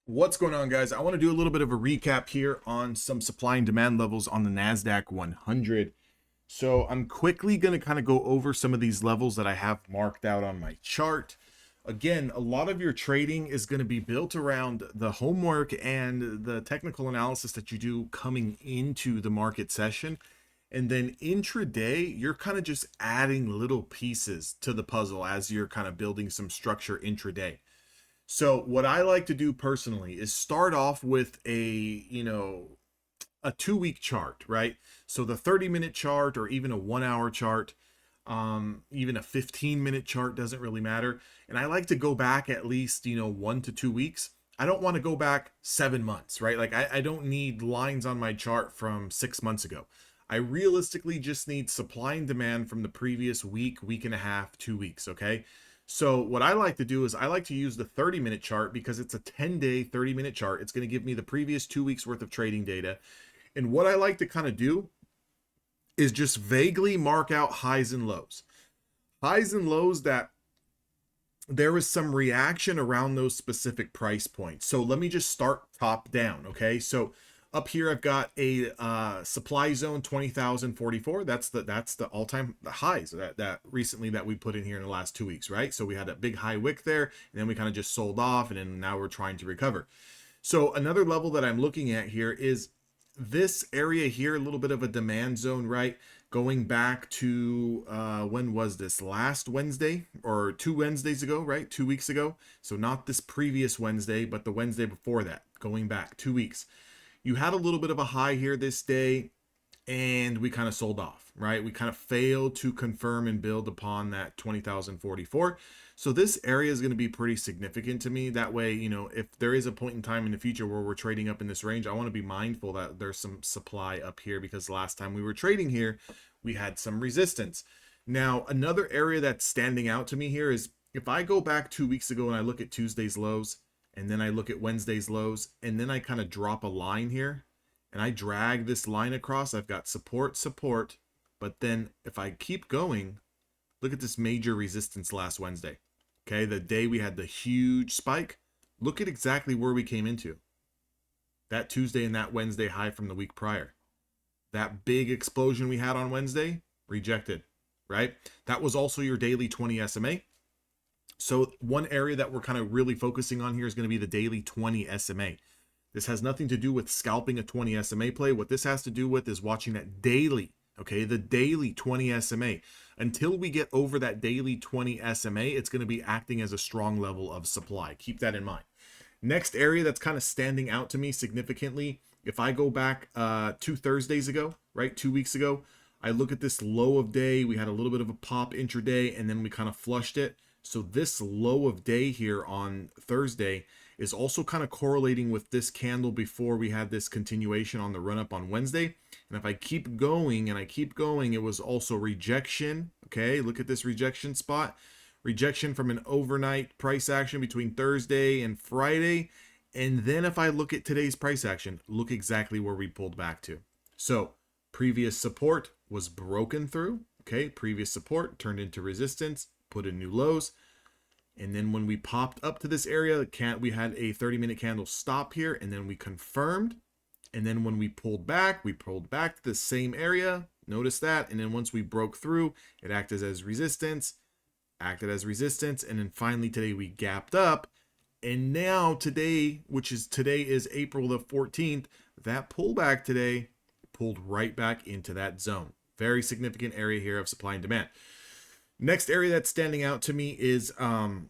What's going on, guys? I want to do a little bit of a recap here on some supply and demand levels on the NASDAQ 100. So I'm quickly going to kind of go over some of these levels that I have marked out on my chart. Again, a lot of your trading is going to be built around the homework and the technical analysis that you do coming into the market session. And then intraday, you're kind of just adding little pieces to the puzzle as you're kind of building some structure intraday. So what I like to do personally is start off with a 2 week chart, right? So the 30-minute chart or even a 1 hour chart, even a 15-minute chart doesn't really matter. And I like to go back at least, 1 to 2 weeks. I don't want to go back 7 months, right? Like I don't need lines on my chart from 6 months ago. I realistically just need supply and demand from the previous week, week and a half, 2 weeks, okay? So what I like to do is I like to use the 30-minute chart because it's a 10-day, 30-minute chart. It's going to give me the previous 2 weeks worth of trading data. And what I like to kind of do is just vaguely mark out highs and lows. Highs and lows that there was some reaction around those specific price points. So let me just start top down, okay? So up here I've got a supply zone 20,044. That's the all-time highs that recently that we put in here in the last 2 weeks, right? So we had a big high wick there, and then we kind of just sold off, and then now we're trying to recover. So another level that I'm looking at here is this area here, a little bit of a demand zone, right? Going back to when was this? Last Wednesday or 2 Wednesdays ago, right? 2 weeks ago. So not this previous Wednesday, but the Wednesday before that, going back 2 weeks. You had a little bit of a high here this day, and we kind of sold off, right? We kind of failed to confirm and build upon that 20,044. So this area is going to be pretty significant to me. That way, if there is a point in time in the future where we're trading up in this range, I want to be mindful that there's some supply up here, because last time we were trading here, we had some resistance. Now, another area that's standing out to me here is if I go back 2 weeks ago and I look at Tuesday's lows, and then I look at Wednesday's lows, and then I kind of drop a line here, and I drag this line across, I've got support, support, but then if I keep going, look at this major resistance last Wednesday. Okay, the day we had the huge spike, look at exactly where we came into. That Tuesday and that Wednesday high from the week prior. That big explosion we had on Wednesday, rejected, right? That was also your daily 20 SMA. So one area that we're kind of really focusing on here is going to be the daily 20 SMA. This has nothing to do with scalping a 20 SMA play. What this has to do with is watching that daily, okay, the daily 20 SMA. Until we get over that daily 20 SMA, it's going to be acting as a strong level of supply. Keep that in mind. Next area that's kind of standing out to me significantly, if I go back 2 Thursdays ago, right, 2 weeks ago, I look at this low of day. We had a little bit of a pop intraday, and then we kind of flushed it. So this low of day here on Thursday is also kind of correlating with this candle before we had this continuation on the run up on Wednesday. And if I keep going and I keep going, it was also rejection. Okay, look at this rejection spot. Rejection from an overnight price action between Thursday and Friday. And then if I look at today's price action, look exactly where we pulled back to. So previous support was broken through. Okay, previous support turned into resistance, put in new lows. And then when we popped up to this area, we had a 30-minute candle stop here, and then we confirmed. And then when we pulled back to the same area. Notice that. And then once we broke through, it acted as resistance. And then finally today we gapped up. And now today, today is April the 14th, that pullback today pulled right back into that zone. Very significant area here of supply and demand. Next area that's standing out to me is the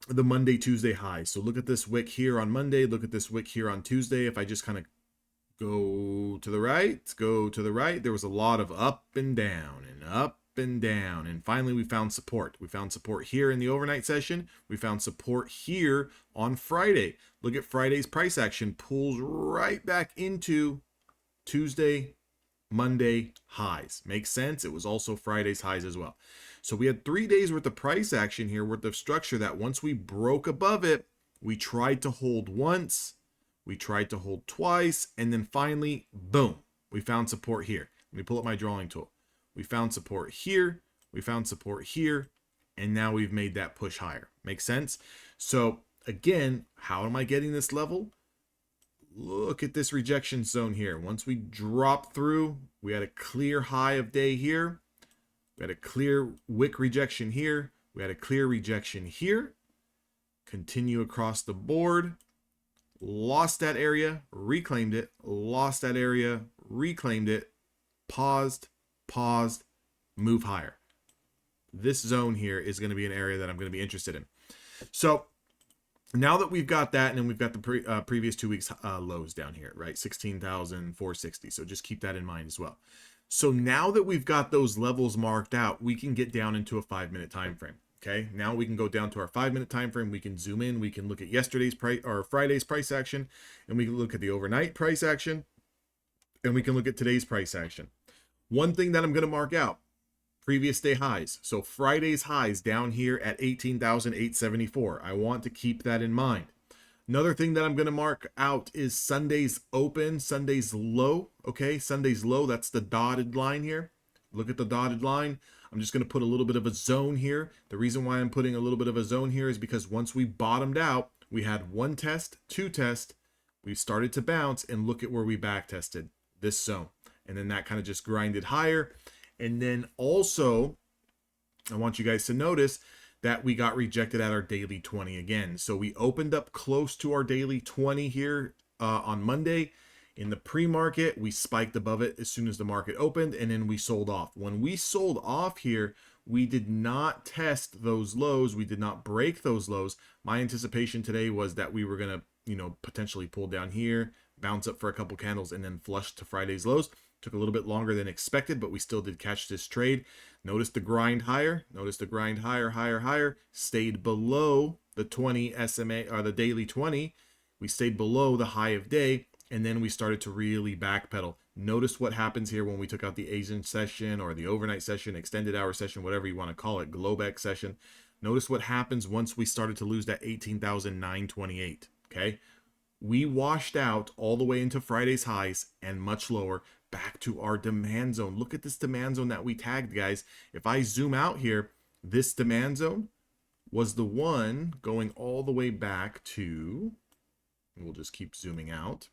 Monday, Tuesday high. So look at this wick here on Monday. Look at this wick here on Tuesday. If I just kind of go to the right, there was a lot of up and down and up and down. And finally, we found support. We found support here in the overnight session. We found support here on Friday. Look at Friday's price action. Pulls right back into Tuesday, Monday highs. Makes sense. It was also Friday's highs as well. So we had 3 days worth of price action here, worth of structure, that once we broke above it, we tried to hold once, we tried to hold twice, and then finally, boom, we found support here. Let me pull up my drawing tool. We found support here, we found support here, and now we've made that push higher. Makes sense? So Again, how am I getting this level? Look at this rejection zone here. Once we drop through, we had a clear high of day here. We had a clear wick rejection here. We had a clear rejection here. Continue across the board. Lost that area, reclaimed it. Lost that area, reclaimed it. Paused, move higher. This zone here is going to be an area that I'm going to be interested in. So now that we've got that, and then we've got the previous 2 weeks lows down here, right? 16,460. So just keep that in mind as well. So now that we've got those levels marked out, we can get down into a 5-minute time frame. Okay, now we can go down to our 5-minute time frame. We can zoom in. We can look at yesterday's price or Friday's price action, and we can look at the overnight price action, and we can look at today's price action. One thing that I'm going to mark out: previous day highs. So Friday's highs down here at 18,874. I want to keep that in mind. Another thing that I'm going to mark out is Sunday's open, Sunday's low. Okay, Sunday's low, that's the dotted line here. Look at the dotted line. I'm just going to put a little bit of a zone here. The reason why I'm putting a little bit of a zone here is because once we bottomed out, we had 1 test, 2 tests, we started to bounce, and look at where we back tested this zone. And then that kind of just grinded higher. And then also, I want you guys to notice that we got rejected at our daily 20 again. So we opened up close to our daily 20 here on Monday. In the pre-market, we spiked above it as soon as the market opened, and then we sold off. When we sold off here, we did not test those lows. We did not break those lows. My anticipation today was that we were going to, potentially pull down here, bounce up for a couple candles, and then flush to Friday's lows. Took a little bit longer than expected, but we still did catch this trade. Notice the grind higher. Notice the grind higher, higher, higher. Stayed below the 20 SMA, or the daily 20. We stayed below the high of day. And then we started to really backpedal. Notice what happens here when we took out the Asian session or the overnight session, extended hour session, whatever you want to call it, Globex session. Notice what happens once we started to lose that 18,928, okay? We washed out all the way into Friday's highs and much lower back to our demand zone. Look at this demand zone that we tagged, guys. If I zoom out here, this demand zone was the one going all the way back to, we'll just keep zooming out,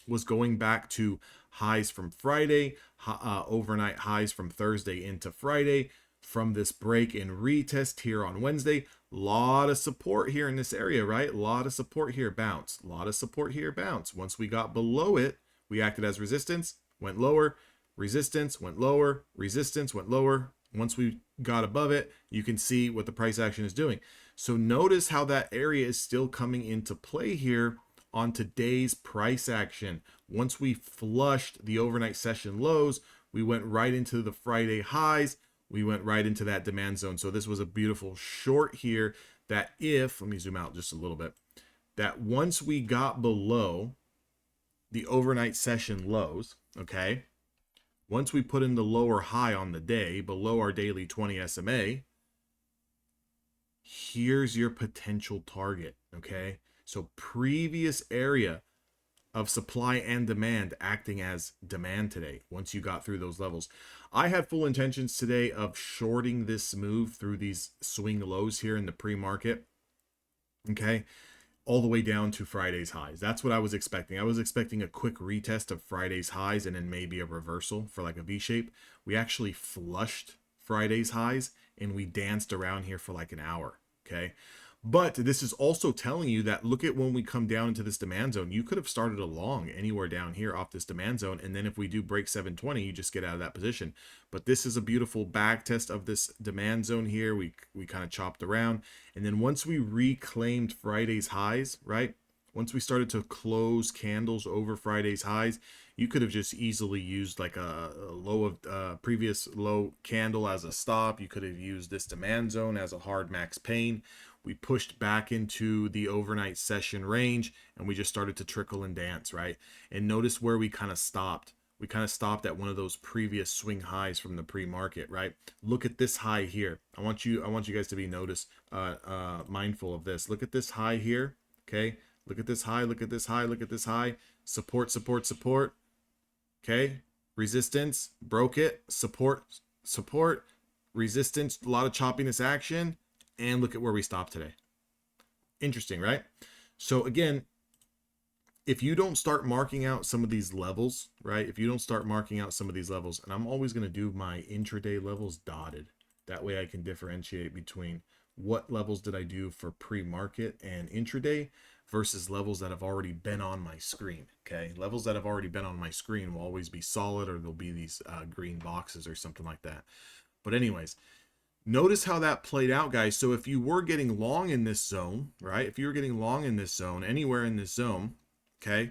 was going back to highs from Friday, overnight highs from Thursday into Friday, from this break and retest here on Wednesday. Lot of support here in this area, right? Lot of support here, bounce. Lot of support here, bounce. Once we got below it, we acted as resistance, went lower, resistance, went lower, resistance, went lower. Once we got above it, you can see what the price action is doing. So notice how that area is still coming into play here on today's price action. Once we flushed the overnight session lows, we went right into the Friday highs. We went right into that demand zone. So this was a beautiful short here that if, let me zoom out just a little bit, that once we got below the overnight session lows, okay, once we put in the lower high on the day, below our daily 20 SMA, here's your potential target, okay? So previous area of supply and demand acting as demand today, once you got through those levels. I had full intentions today of shorting this move through these swing lows here in the pre-market, okay, all the way down to Friday's highs. That's what I was expecting. I was expecting a quick retest of Friday's highs and then maybe a reversal for like a V-shape. We actually flushed Friday's highs and we danced around here for like an hour, okay? But this is also telling you that look at when we come down into this demand zone, you could have started along anywhere down here off this demand zone. And then if we do break 720, you just get out of that position. But this is a beautiful back test of this demand zone here. We kind of chopped around. And then once we reclaimed Friday's highs, right? Once we started to close candles over Friday's highs, you could have just easily used like a low of previous low candle as a stop. You could have used this demand zone as a hard max pain. We pushed back into the overnight session range and we just started to trickle and dance, right? And notice where we kind of stopped. We kind of stopped at one of those previous swing highs from the pre-market, right? Look at this high here. I want you guys to be mindful of this. Look at this high here, okay? Look at this high, look at this high, look at this high. Support, support, support. Okay? Resistance, broke it. Support, support, resistance, a lot of choppiness action. And look at where we stopped today. Interesting, right? So again, if you don't start marking out some of these levels, right? If you don't start marking out some of these levels, and I'm always going to do my intraday levels dotted. That way I can differentiate between what levels did I do for pre-market and intraday versus levels that have already been on my screen, okay? Levels that have already been on my screen will always be solid, or there'll be these green boxes or something like that. But anyways, notice how that played out, guys. So if you were getting long in this zone, right? If you were getting long in this zone, anywhere in this zone, okay,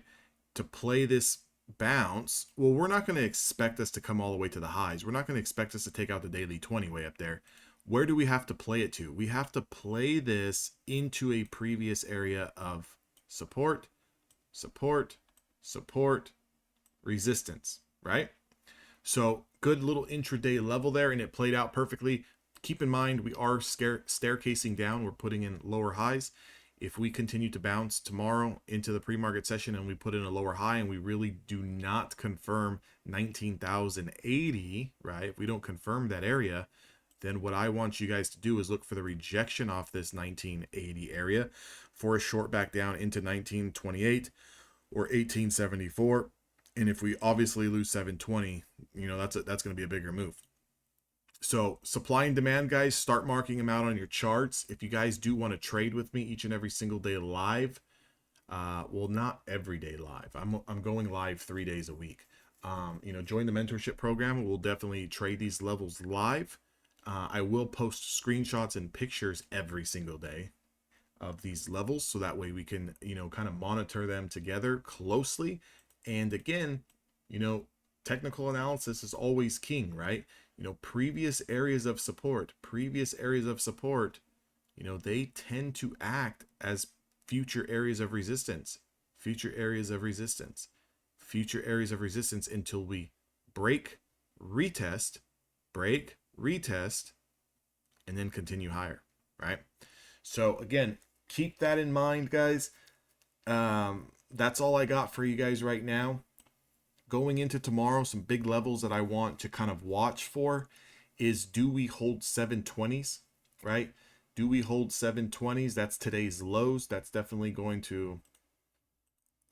to play this bounce, well, we're not going to expect us to come all the way to the highs. We're not going to expect us to take out the daily 20 way up there. Where do we have to play it to? We have to play this into a previous area of support, support, support, resistance, right? So good little intraday level there, and it played out perfectly. Keep in mind, we are staircasing down. We're putting in lower highs. If we continue to bounce tomorrow into the pre-market session and we put in a lower high and we really do not confirm 19,080, right? If we don't confirm that area, then what I want you guys to do is look for the rejection off this 1980 area for a short back down into 1928 or 1874. And if we obviously lose 720, you know, that's going to be a bigger move. So supply and demand, guys, start marking them out on your charts. If you guys do want to trade with me each and every single day live, well, not every day live. I'm going live 3 days a week. You know, join the mentorship program. We'll definitely trade these levels live. I will post screenshots and pictures every single day of these levels, so that way we can, you know, kind of monitor them together closely. And again, you know, technical analysis is always king, right? You know, previous areas of support, you know, they tend to act as future areas of resistance, future areas of resistance until we break, retest, and then continue higher, right? So again, keep that in mind, guys. That's all I got for you guys right now. Going into tomorrow, some big levels that I want to kind of watch for is, do we hold 720s, right? Do we hold 720s? That's today's lows. That's definitely going to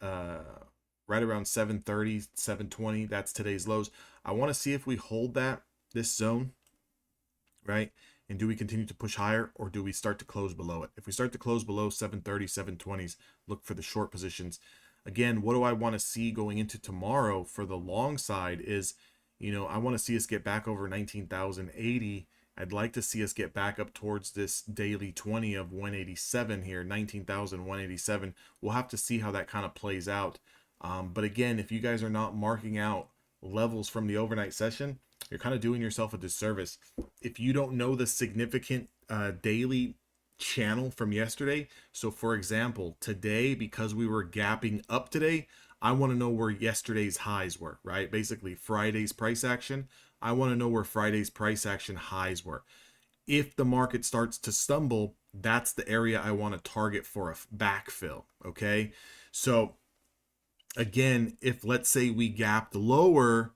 right around 730, 720. That's today's lows. I want to see if we hold this zone, right? And do we continue to push higher, or do we start to close below it? If we start to close below 730, 720s, look for the short positions. Again, what do I want to see going into tomorrow for the long side is, you know, I want to see us get back over 19,080. I'd like to see us get back up towards this daily 20 of 187 here, 19,187. We'll have to see how that kind of plays out. But again, if you guys are not marking out levels from the overnight session, you're kind of doing yourself a disservice. If you don't know the significant daily channel from yesterday, so for example, today, because we were gapping up today, I want to know where yesterday's highs were, right? Basically Friday's price action. I want to know where Friday's price action highs were. If the market starts to stumble, that's the area I want to target for a backfill, okay? So again, if let's say we gapped lower,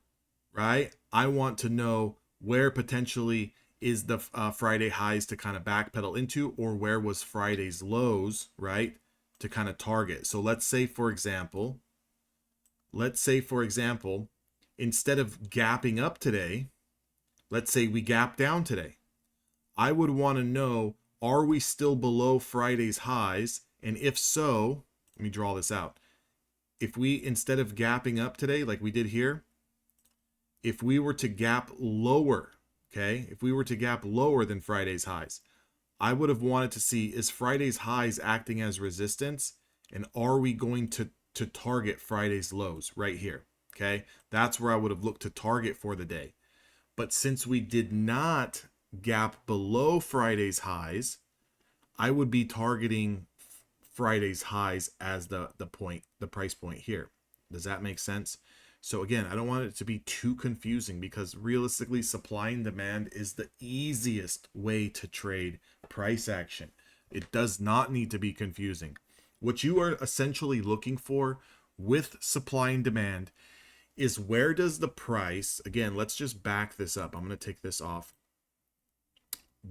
right, I want to know where potentially is the Friday highs to kind of backpedal into, or where was Friday's lows, right, to kind of target. So let's say for example, instead of gapping up today, let's say we gap down today. I would want to know, are we still below Friday's highs? And if so, let me draw this out. If we, instead of gapping up today like we did here, if we were to gap lower, okay, if we were to gap lower than Friday's highs, I would have wanted to see, is Friday's highs acting as resistance, and are we going to target Friday's lows right here, okay? That's where I would have looked to target for the day. But since we did not gap below Friday's highs, I would be targeting Friday's highs as the price point here. Does that make sense? So again, I don't want it to be too confusing, because realistically, supply and demand is the easiest way to trade price action. It does not need to be confusing. What you are essentially looking for with supply and demand is, where does the price, again, let's just back this up. I'm going to take this off.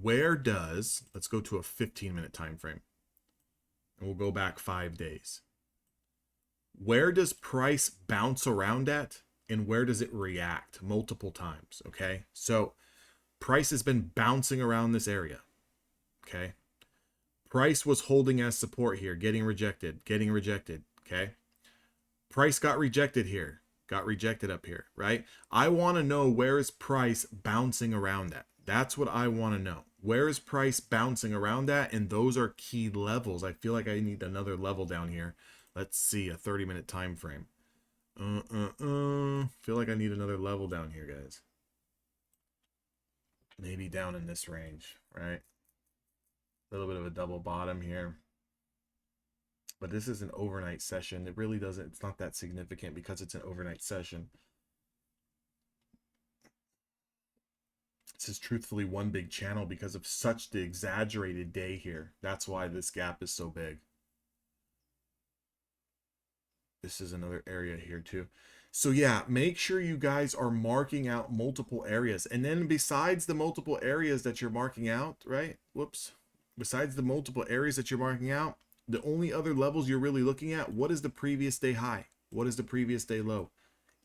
Let's go to a 15-minute time frame. and we'll go back 5 days. Where does price bounce around at, and where does it react? Multiple times, okay? So price has been bouncing around this area, okay? Price was holding as support here, getting rejected, okay? Price got rejected here, got rejected up here, right? I want to know, where is price bouncing around at? That's what I want to know. Where is price bouncing around at? And those are key levels. I feel like I need another level down here. Let's see, a 30-minute time frame. Feel like I need another level down here, guys. Maybe down in this range, right? A little bit of a double bottom here. But this is an overnight session. It really doesn't, it's not that significant because it's an overnight session. This is truthfully one big channel because of such the exaggerated day here. That's why this gap is so big. This is another area here too. So yeah, make sure you guys are marking out multiple areas. And then besides the multiple areas that you're marking out, right? Whoops. Besides the multiple areas that you're marking out, the only other levels you're really looking at, what is the previous day high? What is the previous day low?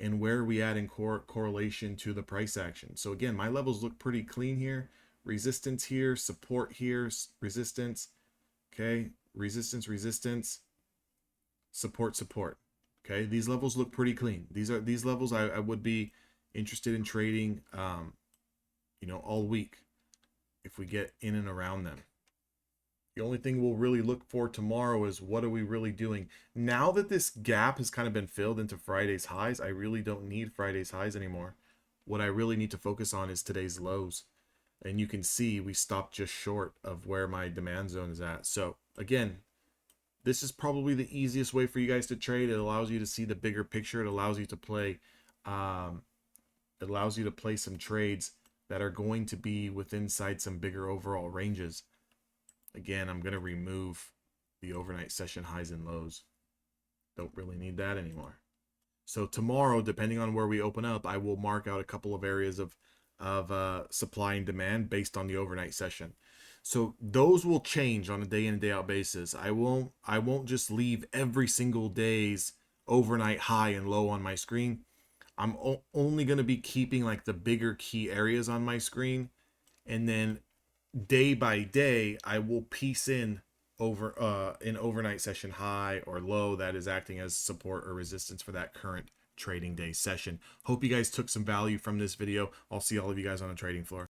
And where are we at in correlation to the price action? So again, my levels look pretty clean here. Resistance here, support here, resistance. Okay, resistance, resistance, support, support. Okay, these levels look pretty clean. These levels I would be interested in trading, you know, all week if we get in and around them. The only thing we'll really look for tomorrow is, what are we really doing? Now that this gap has kind of been filled into Friday's highs, I really don't need Friday's highs anymore. What I really need to focus on is today's lows. And you can see we stopped just short of where my demand zone is at. So again, this is probably the easiest way for you guys to trade. It allows you to see the bigger picture. It allows you to play, some trades that are going to be inside some bigger overall ranges. Again, I'm going to remove the overnight session highs and lows. Don't really need that anymore. So tomorrow, depending on where we open up, I will mark out a couple of areas of supply and demand based on the overnight session. So those will change on a day in and day out basis. I won't just leave every single day's overnight high and low on my screen. I'm only going to be keeping like the bigger key areas on my screen, and then day by day I will piece in an overnight session high or low that is acting as support or resistance for that current trading day session. Hope you guys took some value from this video. I'll see all of you guys on the trading floor.